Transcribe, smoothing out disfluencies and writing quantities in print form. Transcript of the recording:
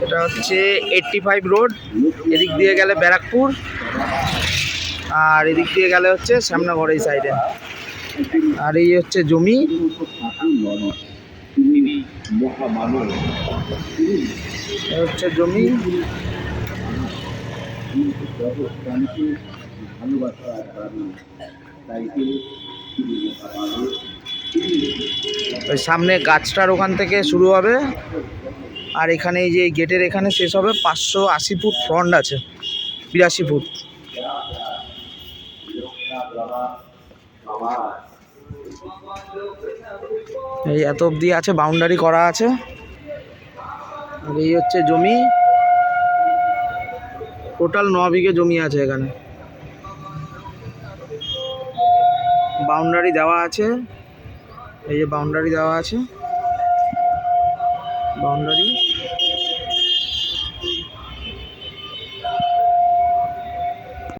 এটা হচ্ছে 85 রোড, এদিক দিয়ে গেলে ব্যারাকপুর, আর এদিক দিয়ে গেলে হচ্ছে শ্যামনগর এই সাইডে। আর এই হচ্ছে জমি, হচ্ছে জমি। ওই সামনে গাছটার ওখান থেকে শুরু হবে, আর এখানে এই যে গেটের এখানে শেষ হবে। 580 ফুট ফ্রন্ট আছে, 82 ফুট। এই এত অবধি আছে, বাউন্ডারি করা আছে। আর এই হচ্ছে জমি, টোটাল 9 বিঘে জমি আছে এখানে, বাউন্ডারি দেওয়া আছে। এই যে বাউন্ডারি দেওয়া আছে, বাউন্ডারি।